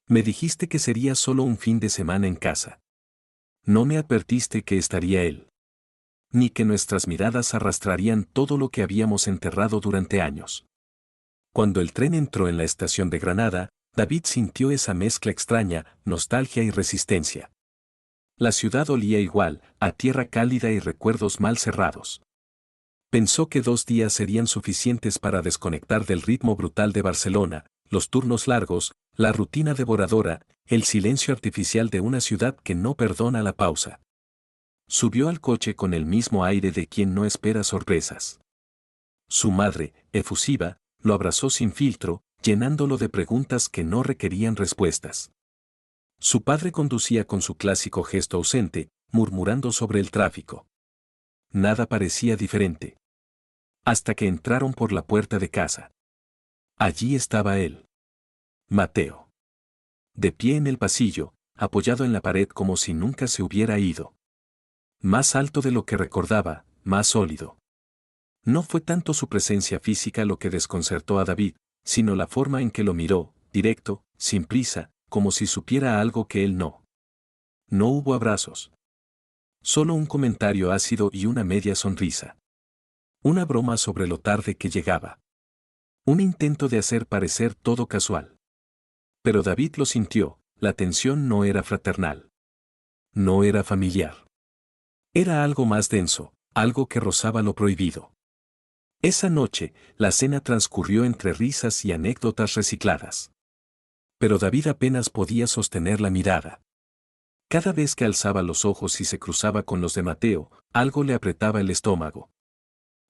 Me dijiste que sería solo un fin de semana en casa. No me advertiste que estaría él. Ni que nuestras miradas arrastrarían todo lo que habíamos enterrado durante años. Cuando el tren entró en la estación de Granada, David sintió esa mezcla extraña, nostalgia y resistencia. La ciudad olía igual, a tierra cálida y recuerdos mal cerrados. Pensó que 2 días serían suficientes para desconectar del ritmo brutal de Barcelona, los turnos largos, la rutina devoradora, el silencio artificial de una ciudad que no perdona la pausa. Subió al coche con el mismo aire de quien no espera sorpresas. Su madre, efusiva, lo abrazó sin filtro, llenándolo de preguntas que no requerían respuestas. Su padre conducía con su clásico gesto ausente, murmurando sobre el tráfico. Nada parecía diferente. Hasta que entraron por la puerta de casa. Allí estaba él. Mateo. De pie en el pasillo, apoyado en la pared como si nunca se hubiera ido. Más alto de lo que recordaba, más sólido. No fue tanto su presencia física lo que desconcertó a David, sino la forma en que lo miró, directo, sin prisa, como si supiera algo que él no. No hubo abrazos. Solo un comentario ácido y una media sonrisa. Una broma sobre lo tarde que llegaba. Un intento de hacer parecer todo casual. Pero David lo sintió, la tensión no era fraternal. No era familiar. Era algo más denso, algo que rozaba lo prohibido. Esa noche, la cena transcurrió entre risas y anécdotas recicladas. Pero David apenas podía sostener la mirada. Cada vez que alzaba los ojos y se cruzaba con los de Mateo, algo le apretaba el estómago.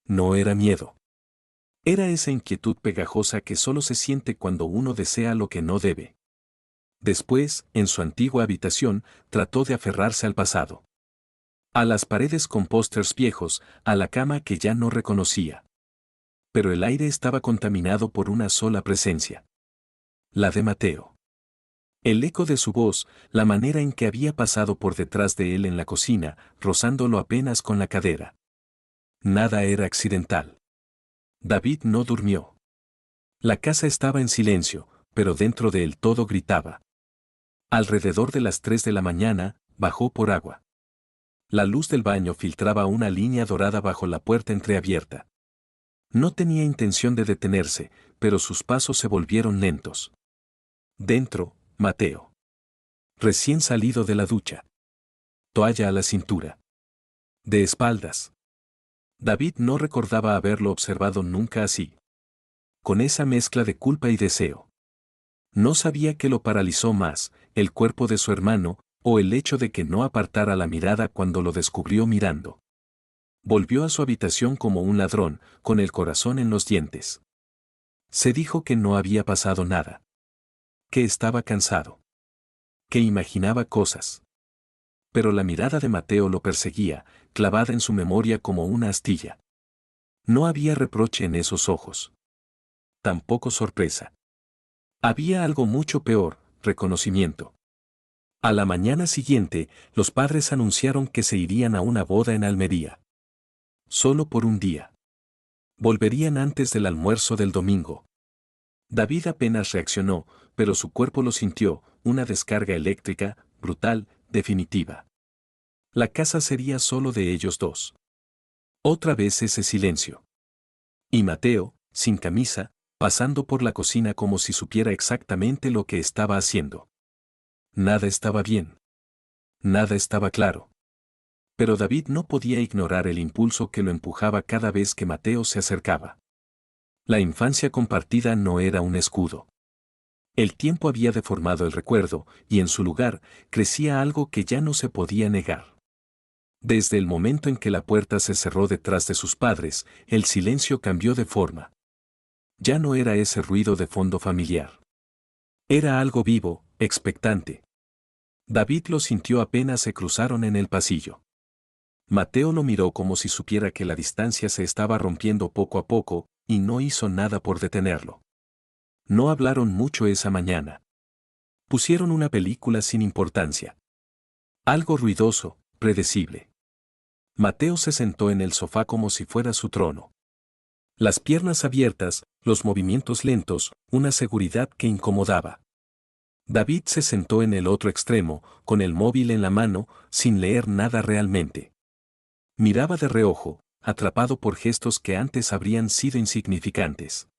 No era miedo. Era esa inquietud pegajosa que solo se siente cuando uno desea lo que no debe. Después, en su antigua habitación, trató de aferrarse al pasado. A las paredes con pósters viejos, a la cama que ya no reconocía. Pero el aire estaba contaminado por una sola presencia. La de Mateo. El eco de su voz, la manera en que había pasado por detrás de él en la cocina, rozándolo apenas con la cadera. Nada era accidental. David no durmió. La casa estaba en silencio, pero dentro de él todo gritaba. Alrededor de las 3 de la mañana, bajó por agua. La luz del baño filtraba una línea dorada bajo la puerta entreabierta. No tenía intención de detenerse, pero sus pasos se volvieron lentos. Dentro, Mateo. Recién salido de la ducha. Toalla a la cintura. De espaldas. David no recordaba haberlo observado nunca así. Con esa mezcla de culpa y deseo. No sabía qué lo paralizó más, el cuerpo de su hermano, o el hecho de que no apartara la mirada cuando lo descubrió mirando. Volvió a su habitación como un ladrón, con el corazón en los dientes. Se dijo que no había pasado nada. Que estaba cansado. Que imaginaba cosas. Pero la mirada de Mateo lo perseguía, clavada en su memoria como una astilla. No había reproche en esos ojos. Tampoco sorpresa. Había algo mucho peor, reconocimiento. A la mañana siguiente, los padres anunciaron que se irían a una boda en Almería. Solo por un día. Volverían antes del almuerzo del domingo. David apenas reaccionó, pero su cuerpo lo sintió, una descarga eléctrica, brutal, definitiva. La casa sería solo de ellos dos. Otra vez ese silencio. Y Mateo, sin camisa, pasando por la cocina como si supiera exactamente lo que estaba haciendo. Nada estaba bien. Nada estaba claro. Pero David no podía ignorar el impulso que lo empujaba cada vez que Mateo se acercaba. La infancia compartida no era un escudo. El tiempo había deformado el recuerdo, y en su lugar, crecía algo que ya no se podía negar. Desde el momento en que la puerta se cerró detrás de sus padres, el silencio cambió de forma. Ya no era ese ruido de fondo familiar. Era algo vivo, expectante. David lo sintió apenas se cruzaron en el pasillo. Mateo lo miró como si supiera que la distancia se estaba rompiendo poco a poco, y no hizo nada por detenerlo. No hablaron mucho esa mañana. Pusieron una película sin importancia. Algo ruidoso, predecible. Mateo se sentó en el sofá como si fuera su trono. Las piernas abiertas, los movimientos lentos, una seguridad que incomodaba. David se sentó en el otro extremo, con el móvil en la mano, sin leer nada realmente. Miraba de reojo, atrapado por gestos que antes habrían sido insignificantes.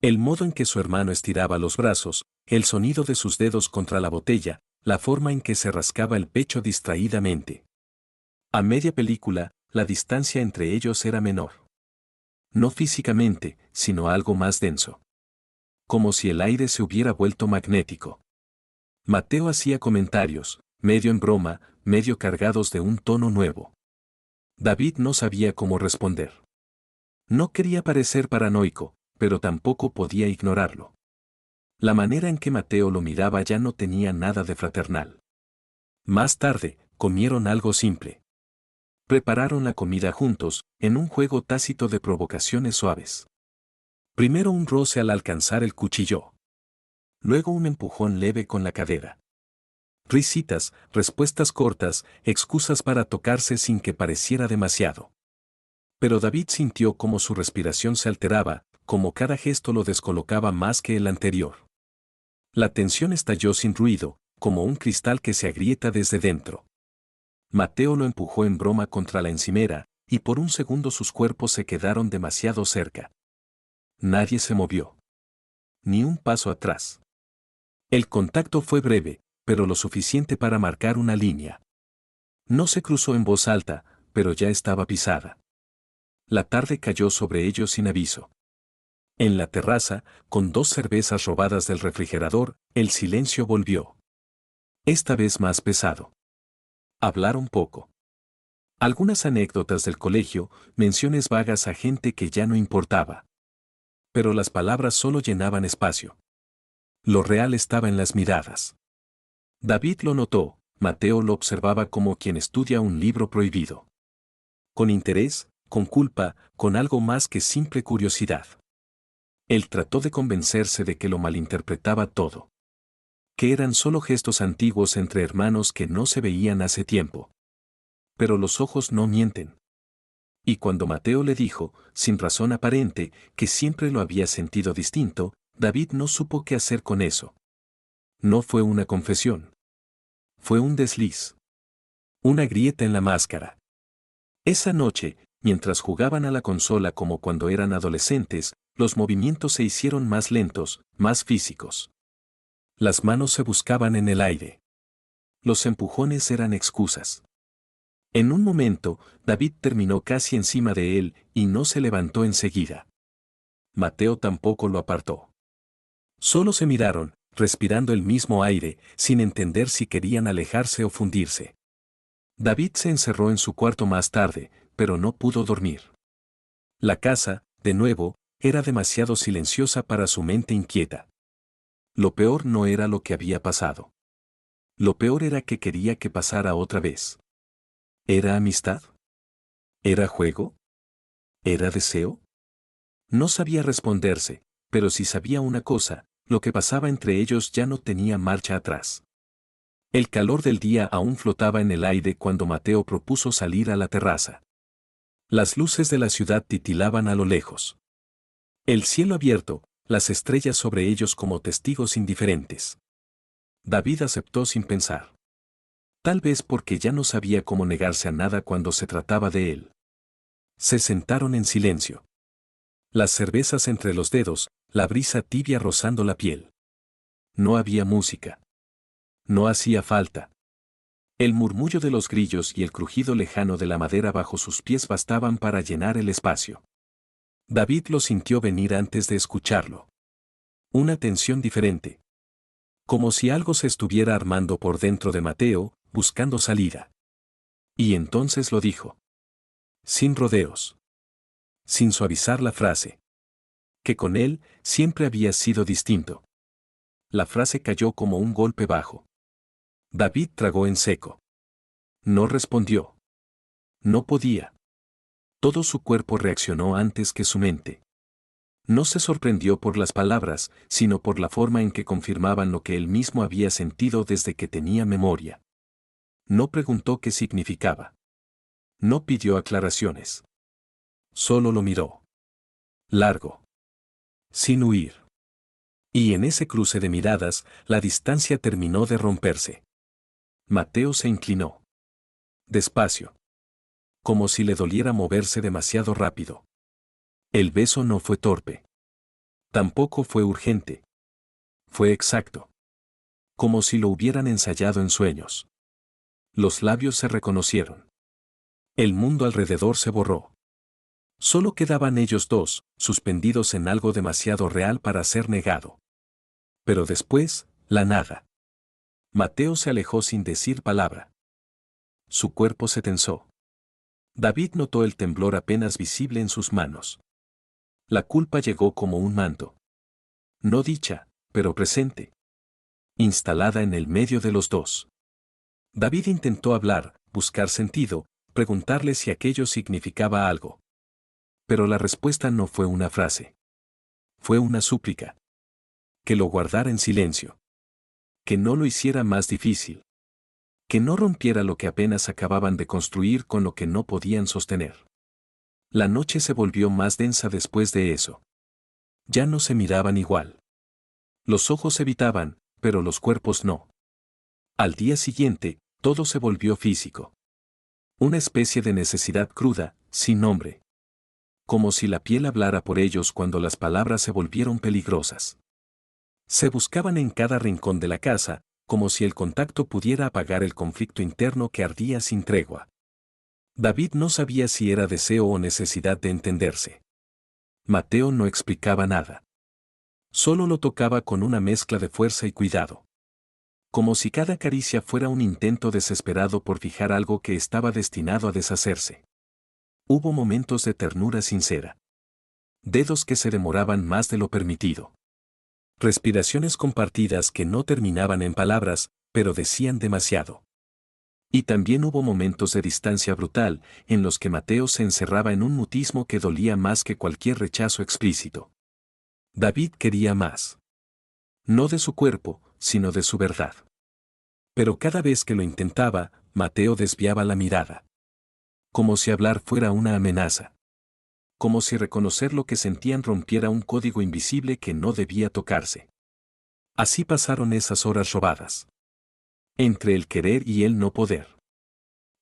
El modo en que su hermano estiraba los brazos, el sonido de sus dedos contra la botella, la forma en que se rascaba el pecho distraídamente. A media película, la distancia entre ellos era menor. No físicamente, sino algo más denso. Como si el aire se hubiera vuelto magnético. Mateo hacía comentarios, medio en broma, medio cargados de un tono nuevo. David no sabía cómo responder. No quería parecer paranoico, pero tampoco podía ignorarlo. La manera en que Mateo lo miraba ya no tenía nada de fraternal. Más tarde, comieron algo simple. Prepararon la comida juntos, en un juego tácito de provocaciones suaves. Primero un roce al alcanzar el cuchillo. Luego un empujón leve con la cadera. Risitas, respuestas cortas, excusas para tocarse sin que pareciera demasiado. Pero David sintió como su respiración se alteraba, como cada gesto lo descolocaba más que el anterior. La tensión estalló sin ruido, como un cristal que se agrieta desde dentro. Mateo lo empujó en broma contra la encimera, y por un segundo sus cuerpos se quedaron demasiado cerca. Nadie se movió. Ni un paso atrás. El contacto fue breve, pero lo suficiente para marcar una línea. No se cruzó en voz alta, pero ya estaba pisada. La tarde cayó sobre ellos sin aviso. En la terraza, con 2 cervezas robadas del refrigerador, el silencio volvió. Esta vez más pesado. Hablaron poco. Algunas anécdotas del colegio, menciones vagas a gente que ya no importaba. Pero las palabras solo llenaban espacio. Lo real estaba en las miradas. David lo notó, Mateo lo observaba como quien estudia un libro prohibido. Con interés, con culpa, con algo más que simple curiosidad. Él trató de convencerse de que lo malinterpretaba todo. Que eran solo gestos antiguos entre hermanos que no se veían hace tiempo. Pero los ojos no mienten. Y cuando Mateo le dijo, sin razón aparente, que siempre lo había sentido distinto, David no supo qué hacer con eso. No fue una confesión. Fue un desliz. Una grieta en la máscara. Esa noche, mientras jugaban a la consola como cuando eran adolescentes, los movimientos se hicieron más lentos, más físicos. Las manos se buscaban en el aire. Los empujones eran excusas. En un momento, David terminó casi encima de él y no se levantó enseguida. Mateo tampoco lo apartó. Solo se miraron, respirando el mismo aire, sin entender si querían alejarse o fundirse. David se encerró en su cuarto más tarde, pero no pudo dormir. La casa, de nuevo, era demasiado silenciosa para su mente inquieta. Lo peor no era lo que había pasado. Lo peor era que quería que pasara otra vez. ¿Era amistad? ¿Era juego? ¿Era deseo? No sabía responderse, pero si sabía una cosa, lo que pasaba entre ellos ya no tenía marcha atrás. El calor del día aún flotaba en el aire cuando Mateo propuso salir a la terraza. Las luces de la ciudad titilaban a lo lejos. El cielo abierto, las estrellas sobre ellos como testigos indiferentes. David aceptó sin pensar. Tal vez porque ya no sabía cómo negarse a nada cuando se trataba de él. Se sentaron en silencio. Las cervezas entre los dedos, la brisa tibia rozando la piel. No había música. No hacía falta. El murmullo de los grillos y el crujido lejano de la madera bajo sus pies bastaban para llenar el espacio. David lo sintió venir antes de escucharlo. Una tensión diferente. Como si algo se estuviera armando por dentro de Mateo, buscando salida. Y entonces lo dijo. Sin rodeos. Sin suavizar la frase. Que con él siempre había sido distinto. La frase cayó como un golpe bajo. David tragó en seco. No respondió. No podía. Todo su cuerpo reaccionó antes que su mente. No se sorprendió por las palabras, sino por la forma en que confirmaban lo que él mismo había sentido desde que tenía memoria. No preguntó qué significaba. No pidió aclaraciones. Solo lo miró. Largo. Sin huir. Y en ese cruce de miradas, la distancia terminó de romperse. Mateo se inclinó. Despacio. Como si le doliera moverse demasiado rápido. El beso no fue torpe. Tampoco fue urgente. Fue exacto. Como si lo hubieran ensayado en sueños. Los labios se reconocieron. El mundo alrededor se borró. Solo quedaban ellos dos, suspendidos en algo demasiado real para ser negado. Pero después, la nada. Mateo se alejó sin decir palabra. Su cuerpo se tensó. David notó el temblor apenas visible en sus manos. La culpa llegó como un manto. No dicha, pero presente. Instalada en el medio de los dos. David intentó hablar, buscar sentido, preguntarle si aquello significaba algo. Pero la respuesta no fue una frase. Fue una súplica. Que lo guardara en silencio. Que no lo hiciera más difícil. Que no rompiera lo que apenas acababan de construir con lo que no podían sostener. La noche se volvió más densa después de eso. Ya no se miraban igual. Los ojos evitaban, pero los cuerpos no. Al día siguiente, todo se volvió físico. Una especie de necesidad cruda, sin nombre. Como si la piel hablara por ellos cuando las palabras se volvieron peligrosas. Se buscaban en cada rincón de la casa, como si el contacto pudiera apagar el conflicto interno que ardía sin tregua. David no sabía si era deseo o necesidad de entenderse. Mateo no explicaba nada. Solo lo tocaba con una mezcla de fuerza y cuidado. Como si cada caricia fuera un intento desesperado por fijar algo que estaba destinado a deshacerse. Hubo momentos de ternura sincera. Dedos que se demoraban más de lo permitido. Respiraciones compartidas que no terminaban en palabras, pero decían demasiado. Y también hubo momentos de distancia brutal, en los que Mateo se encerraba en un mutismo que dolía más que cualquier rechazo explícito. David quería más. No de su cuerpo, sino de su verdad. Pero cada vez que lo intentaba, Mateo desviaba la mirada. Como si hablar fuera una amenaza. Como si reconocer lo que sentían rompiera un código invisible que no debía tocarse. Así pasaron esas horas robadas. Entre el querer y el no poder.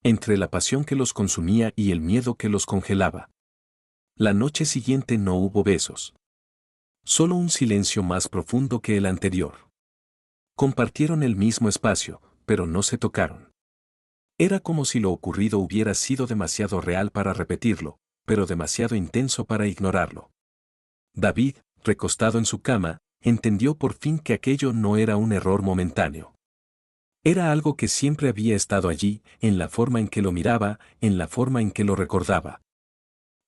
Entre la pasión que los consumía y el miedo que los congelaba. La noche siguiente no hubo besos. Solo un silencio más profundo que el anterior. Compartieron el mismo espacio, pero no se tocaron. Era como si lo ocurrido hubiera sido demasiado real para repetirlo, pero demasiado intenso para ignorarlo. David, recostado en su cama, entendió por fin que aquello no era un error momentáneo. Era algo que siempre había estado allí, en la forma en que lo miraba, en la forma en que lo recordaba.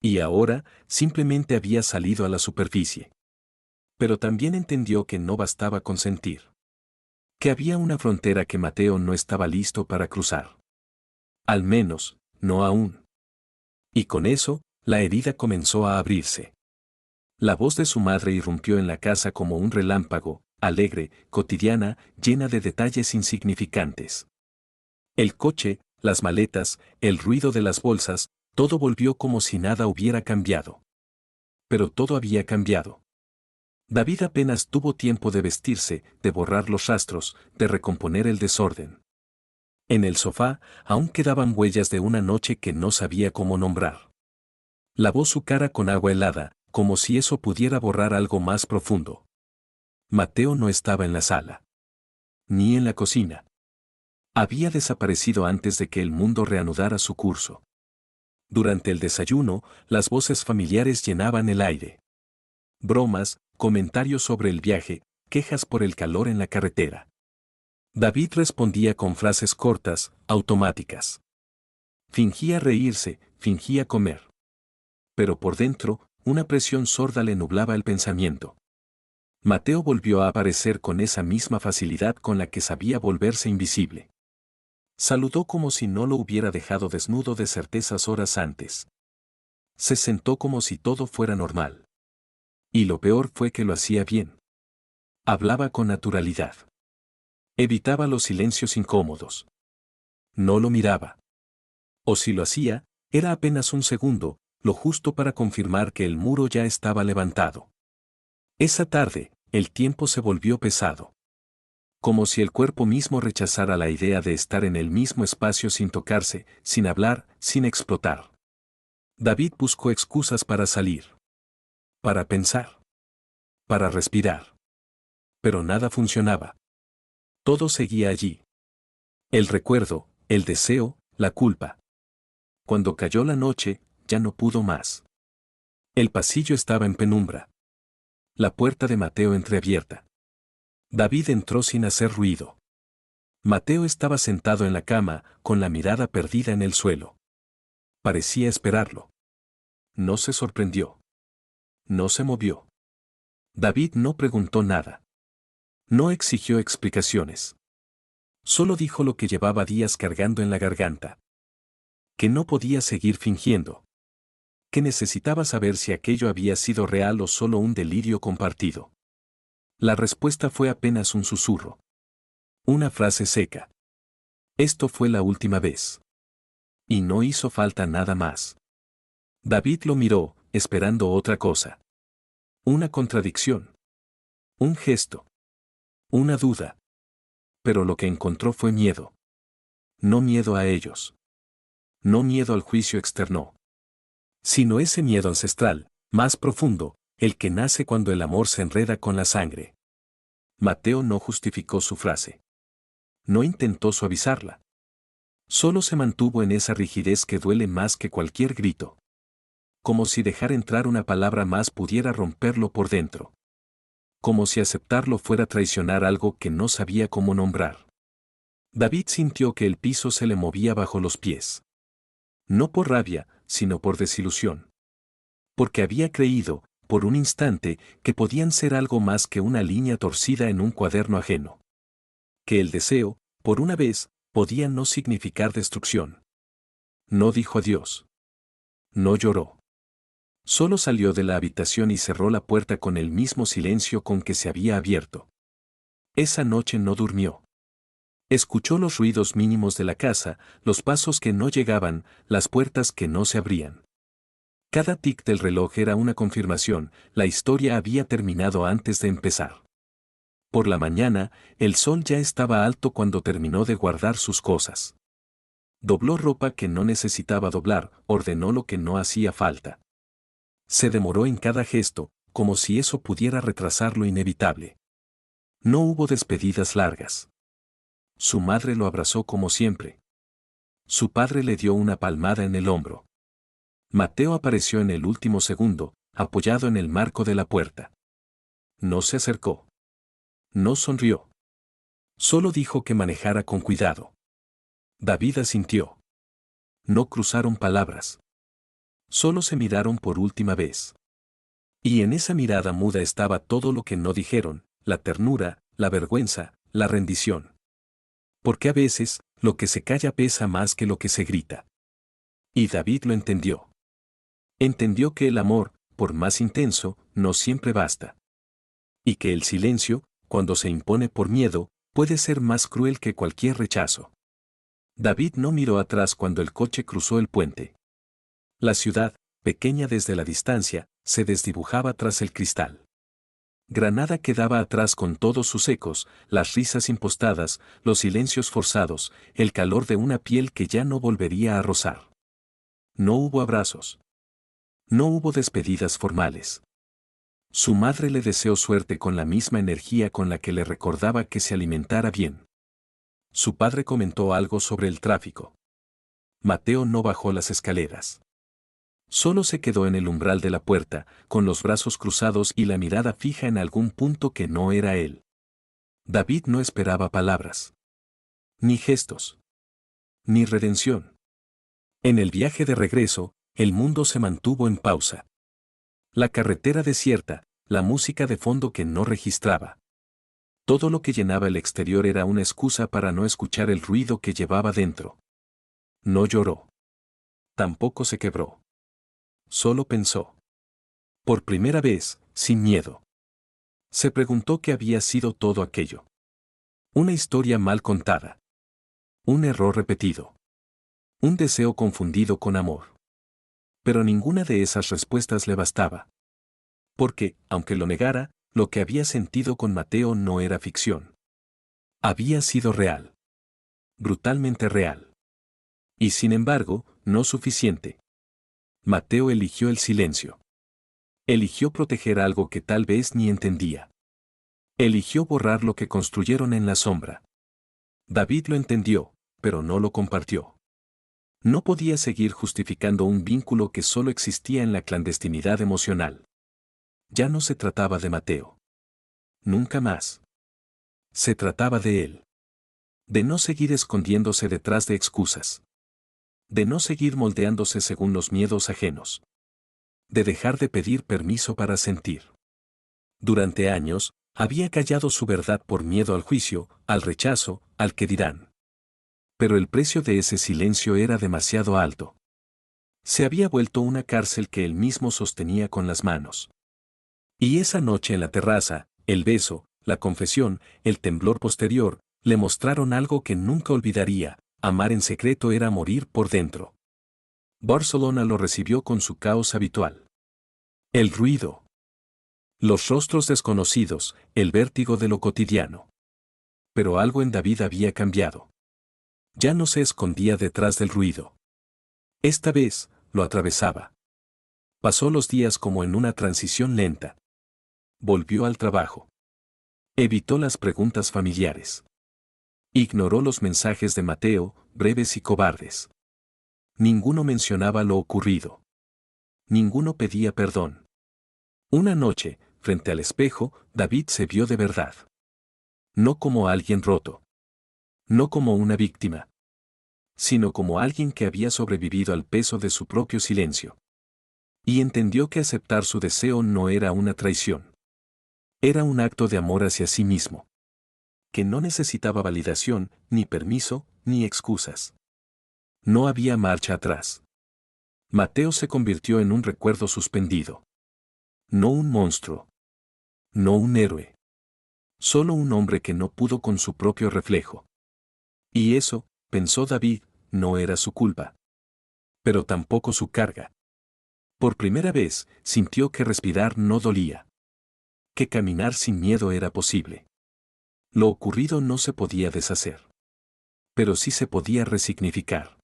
Y ahora, simplemente había salido a la superficie. Pero también entendió que no bastaba con sentir. Que había una frontera que Mateo no estaba listo para cruzar. Al menos, no aún. Y con eso, la herida comenzó a abrirse. La voz de su madre irrumpió en la casa como un relámpago, alegre, cotidiana, llena de detalles insignificantes. El coche, las maletas, el ruido de las bolsas, todo volvió como si nada hubiera cambiado. Pero todo había cambiado. David apenas tuvo tiempo de vestirse, de borrar los rastros, de recomponer el desorden. En el sofá, aún quedaban huellas de una noche que no sabía cómo nombrar. Lavó su cara con agua helada, como si eso pudiera borrar algo más profundo. Mateo no estaba en la sala. Ni en la cocina. Había desaparecido antes de que el mundo reanudara su curso. Durante el desayuno, las voces familiares llenaban el aire. Bromas, comentarios sobre el viaje, quejas por el calor en la carretera. David respondía con frases cortas, automáticas. Fingía reírse, fingía comer. Pero por dentro, una presión sorda le nublaba el pensamiento. Mateo volvió a aparecer con esa misma facilidad con la que sabía volverse invisible. Saludó como si no lo hubiera dejado desnudo de certezas horas antes. Se sentó como si todo fuera normal. Y lo peor fue que lo hacía bien. Hablaba con naturalidad. Evitaba los silencios incómodos. No lo miraba. O si lo hacía, era apenas un segundo, lo justo para confirmar que el muro ya estaba levantado. Esa tarde, el tiempo se volvió pesado. Como si el cuerpo mismo rechazara la idea de estar en el mismo espacio sin tocarse, sin hablar, sin explotar. David buscó excusas para salir. Para pensar. Para respirar. Pero nada funcionaba. Todo seguía allí. El recuerdo, el deseo, la culpa. Cuando cayó la noche, ya no pudo más. El pasillo estaba en penumbra. La puerta de Mateo entreabierta. David entró sin hacer ruido. Mateo estaba sentado en la cama, con la mirada perdida en el suelo. Parecía esperarlo. No se sorprendió. No se movió. David no preguntó nada. No exigió explicaciones. Solo dijo lo que llevaba días cargando en la garganta. Que no podía seguir fingiendo. Que necesitaba saber si aquello había sido real o solo un delirio compartido. La respuesta fue apenas un susurro. Una frase seca. Esto fue la última vez. Y no hizo falta nada más. David lo miró, esperando otra cosa. Una contradicción. Un gesto. Una duda. Pero lo que encontró fue miedo. No miedo a ellos. No miedo al juicio externo. Sino ese miedo ancestral, más profundo, el que nace cuando el amor se enreda con la sangre. Mateo no justificó su frase. No intentó suavizarla. Solo se mantuvo en esa rigidez que duele más que cualquier grito. Como si dejar entrar una palabra más pudiera romperlo por dentro. Como si aceptarlo fuera traicionar algo que no sabía cómo nombrar. David sintió que el piso se le movía bajo los pies. No por rabia, sino por desilusión. Porque había creído, por un instante, que podían ser algo más que una línea torcida en un cuaderno ajeno. Que el deseo, por una vez, podía no significar destrucción. No dijo adiós. No lloró. Solo salió de la habitación y cerró la puerta con el mismo silencio con que se había abierto. Esa noche no durmió. Escuchó los ruidos mínimos de la casa, los pasos que no llegaban, las puertas que no se abrían. Cada tic del reloj era una confirmación, la historia había terminado antes de empezar. Por la mañana, el sol ya estaba alto cuando terminó de guardar sus cosas. Dobló ropa que no necesitaba doblar, ordenó lo que no hacía falta. Se demoró en cada gesto, como si eso pudiera retrasar lo inevitable. No hubo despedidas largas. Su madre lo abrazó como siempre. Su padre le dio una palmada en el hombro. Mateo apareció en el último segundo, apoyado en el marco de la puerta. No se acercó. No sonrió. Solo dijo que manejara con cuidado. David asintió. No cruzaron palabras. Solo se miraron por última vez. Y en esa mirada muda estaba todo lo que no dijeron, la ternura, la vergüenza, la rendición. Porque a veces, lo que se calla pesa más que lo que se grita. Y David lo entendió. Entendió que el amor, por más intenso, no siempre basta. Y que el silencio, cuando se impone por miedo, puede ser más cruel que cualquier rechazo. David no miró atrás cuando el coche cruzó el puente. La ciudad, pequeña desde la distancia, se desdibujaba tras el cristal. Granada quedaba atrás con todos sus ecos, las risas impostadas, los silencios forzados, el calor de una piel que ya no volvería a rozar. No hubo abrazos. No hubo despedidas formales. Su madre le deseó suerte con la misma energía con la que le recordaba que se alimentara bien. Su padre comentó algo sobre el tráfico. Mateo no bajó las escaleras. Solo se quedó en el umbral de la puerta, con los brazos cruzados y la mirada fija en algún punto que no era él. David no esperaba palabras. Ni gestos. Ni redención. En el viaje de regreso, el mundo se mantuvo en pausa. La carretera desierta, la música de fondo que no registraba. Todo lo que llenaba el exterior era una excusa para no escuchar el ruido que llevaba dentro. No lloró. Tampoco se quebró. Solo pensó. Por primera vez, sin miedo. Se preguntó qué había sido todo aquello. Una historia mal contada. Un error repetido. Un deseo confundido con amor. Pero ninguna de esas respuestas le bastaba. Porque, aunque lo negara, Lo que había sentido con Mateo no era ficción. Había sido real. Brutalmente real. Y sin embargo, no suficiente. Mateo eligió el silencio. Eligió proteger algo que tal vez ni entendía. Eligió borrar lo que construyeron en la sombra. David lo entendió, pero no lo compartió. No podía seguir justificando un vínculo que solo existía en la clandestinidad emocional. Ya no se trataba de Mateo. Nunca más. Se trataba de él. De no seguir escondiéndose detrás de excusas. De no seguir moldeándose según los miedos ajenos. De dejar de pedir permiso para sentir. Durante años, había callado su verdad por miedo al juicio, al rechazo, al que dirán. Pero el precio de ese silencio era demasiado alto. Se había vuelto una cárcel que él mismo sostenía con las manos. Y esa noche en la terraza, el beso, la confesión, el temblor posterior, le mostraron algo que nunca olvidaría: amar en secreto era morir por dentro. Barcelona lo recibió con su caos habitual. El ruido. Los rostros desconocidos, el vértigo de lo cotidiano. Pero algo en David había cambiado. Ya no se escondía detrás del ruido. Esta vez, lo atravesaba. Pasó los días como en una transición lenta. Volvió al trabajo. Evitó las preguntas familiares. Ignoró los mensajes de Mateo, breves y cobardes. Ninguno mencionaba lo ocurrido. Ninguno pedía perdón. Una noche, frente al espejo, David se vio de verdad. No como alguien roto. No como una víctima. Sino como alguien que había sobrevivido al peso de su propio silencio. Y entendió que aceptar su deseo no era una traición. Era un acto de amor hacia sí mismo. Que no necesitaba validación, ni permiso, ni excusas. No había marcha atrás. Mateo se convirtió en un recuerdo suspendido. No un monstruo. No un héroe. Solo un hombre que no pudo con su propio reflejo. Y eso, pensó David, no era su culpa. Pero tampoco su carga. Por primera vez, sintió que respirar no dolía. Que caminar sin miedo era posible. Lo ocurrido no se podía deshacer. Pero sí se podía resignificar.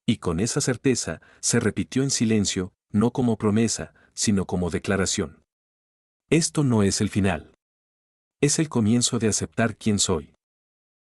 Y con esa certeza, se repitió en silencio, no como promesa, sino como declaración. Esto no es el final. Es el comienzo de aceptar quién soy.